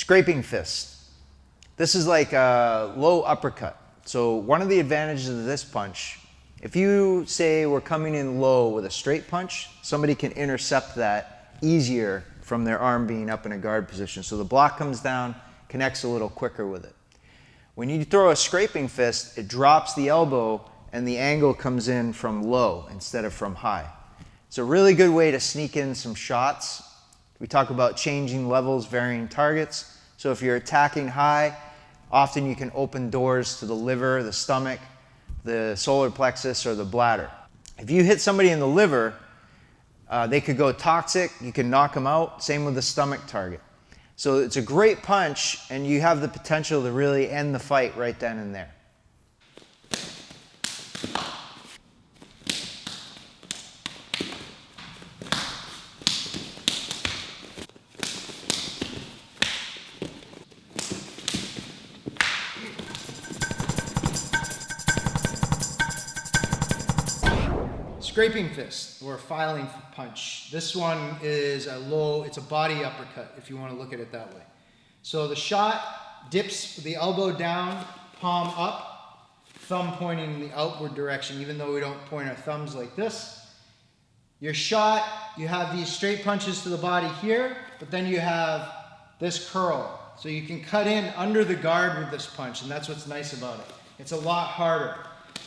Scraping fist. This is like a low uppercut. So one of the advantages of this punch, if you say we're coming in low with a straight punch, somebody can intercept that easier from their arm being up in a guard position. So the block comes down, connects a little quicker with it. When you throw a scraping fist, it drops the elbow and the angle comes in from low instead of from high. It's a really good way to sneak in some shots. We talk about changing levels, varying targets. So if you're attacking high, often you can open doors to the liver, the stomach, the solar plexus, or the bladder. If you hit somebody in the liver, they could go toxic, you can knock them out, same with the stomach target. So it's a great punch, and you have the potential to really end the fight right then and there. Scraping fist, or filing punch. This one is a low, it's a body uppercut, if you want to look at it that way. So the shot dips the elbow down, palm up, thumb pointing in the outward direction, even though we don't point our thumbs like this. Your shot, you have these straight punches to the body here, but then you have this curl. So you can cut in under the guard with this punch, and that's what's nice about it. It's a lot harder.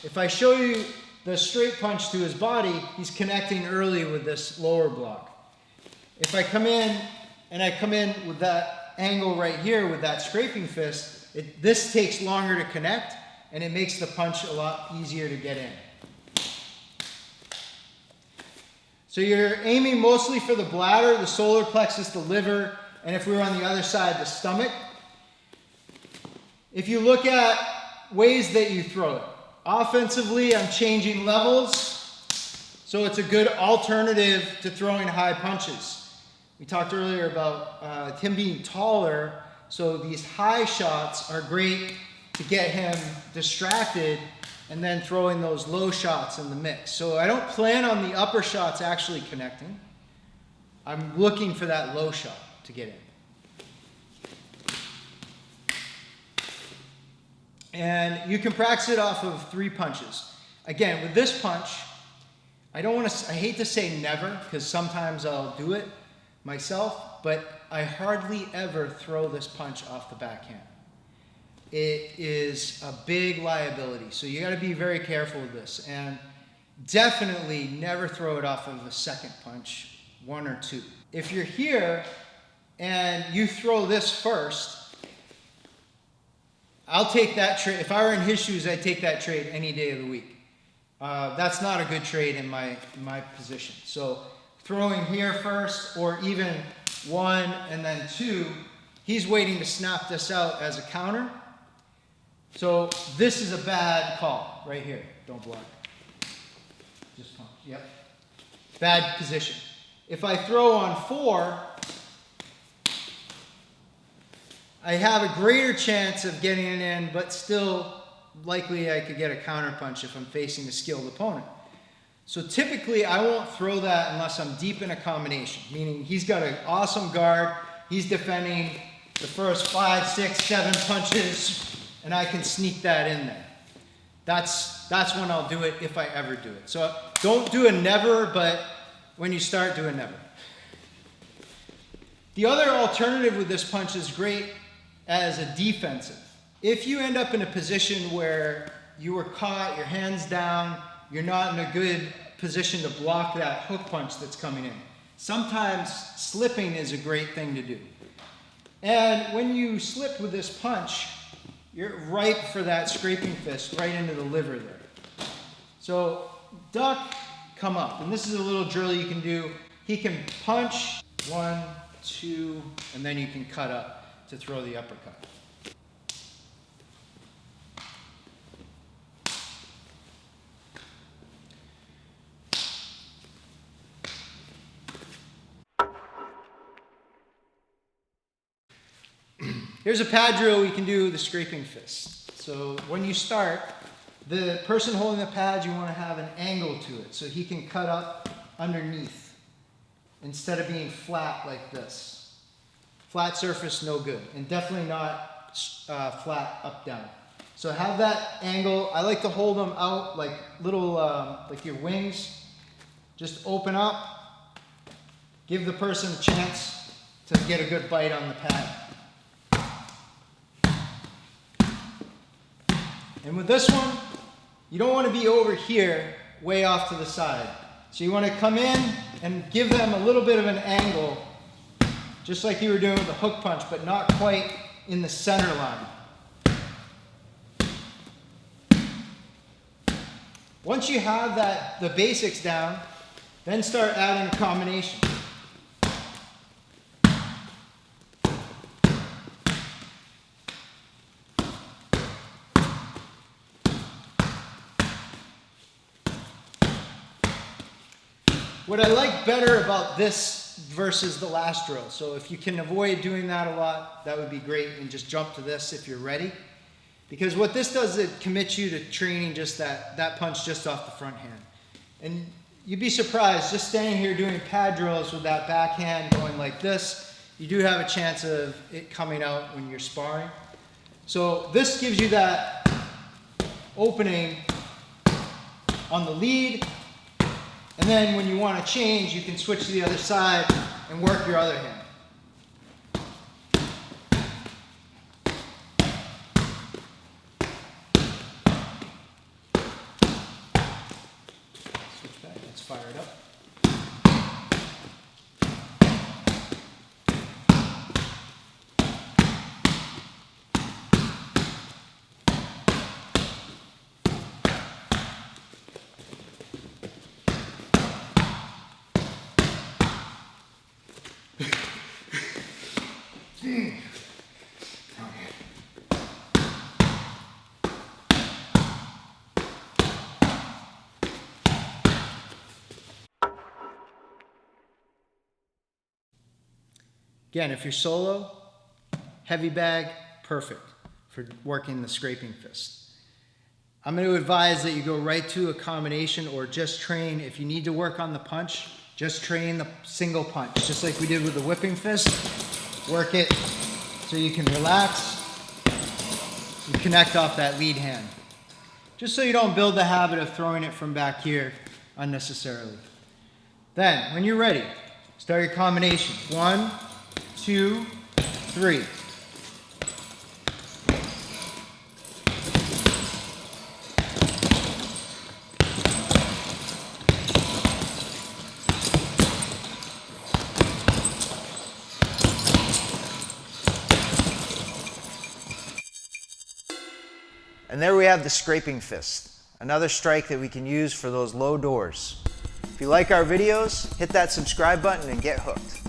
If I show you the straight punch to his body, he's connecting early with this lower block. If I come in, and I come in with that angle right here with that scraping fist, this takes longer to connect, and it makes the punch a lot easier to get in. So you're aiming mostly for the bladder, the solar plexus, the liver, and if we were on the other side, the stomach. If you look at ways that you throw it, offensively, I'm changing levels, so it's a good alternative to throwing high punches. We talked earlier about him being taller, so these high shots are great to get him distracted and then throwing those low shots in the mix. So I don't plan on the upper shots actually connecting. I'm looking for that low shot to get in. And you can practice it off of 3 punches. Again, with this punch, I hate to say never, because sometimes I'll do it myself, but I hardly ever throw this punch off the backhand. It is a big liability, so you gotta be very careful with this. And definitely never throw it off of a second punch, 1 or 2. If you're here and you throw this first, I'll take that trade. If I were in his shoes, I'd take that trade any day of the week. That's not a good trade in my position. So throwing here first, or even 1 and then 2, he's waiting to snap this out as a counter. So this is a bad call right here. Don't block. Just punch. Yep. Bad position. If I throw on 4, I have a greater chance of getting it in, but still likely I could get a counter punch if I'm facing a skilled opponent. So typically I won't throw that unless I'm deep in a combination, meaning he's got an awesome guard, he's defending the first 5, 6, 7 punches, and I can sneak that in there. That's when I'll do it, if I ever do it. So don't do a never, but when you start, do a never. The other alternative with this punch is great as a defensive. If you end up in a position where you were caught, your hands down, you're not in a good position to block that hook punch that's coming in, sometimes slipping is a great thing to do. And when you slip with this punch, you're ripe for that scraping fist right into the liver there. So duck, come up. And this is a little drill you can do. He can punch, 1, 2, and then you can cut up to throw the uppercut. Here's a pad drill we can do the scraping fist. So when you start, the person holding the pad, you want to have an angle to it so he can cut up underneath instead of being flat like this. Flat surface, no good. And definitely not flat up, down. So have that angle. I like to hold them out like little, like your wings. Just open up. Give the person a chance to get a good bite on the pad. And with this one, you don't want to be over here, way off to the side. So you want to come in and give them a little bit of an angle, just like you were doing with the hook punch, but not quite in the center line. Once you have the basics down, then start adding a combination. What I like better about this versus the last drill, so if you can avoid doing that a lot, that would be great, and just jump to this if you're ready. Because what this does is it commits you to training just that punch just off the front hand. And you'd be surprised, just standing here doing pad drills with that backhand going like this, you do have a chance of it coming out when you're sparring. So this gives you that opening on the lead, and then when you want to change, you can switch to the other side and work your other hand. Switch back, let's fire it up. Again, if you're solo, heavy bag, perfect for working the scraping fist. I'm going to advise that you go right to a combination or just train. If you need to work on the punch, just train the single punch, just like we did with the whipping fist. Work it so you can relax and connect off that lead hand. Just so you don't build the habit of throwing it from back here unnecessarily. Then, when you're ready, start your combination. 1, 2, 3. And there we have the scraping fist, another strike that we can use for those low doors. If you like our videos, hit that subscribe button and get hooked.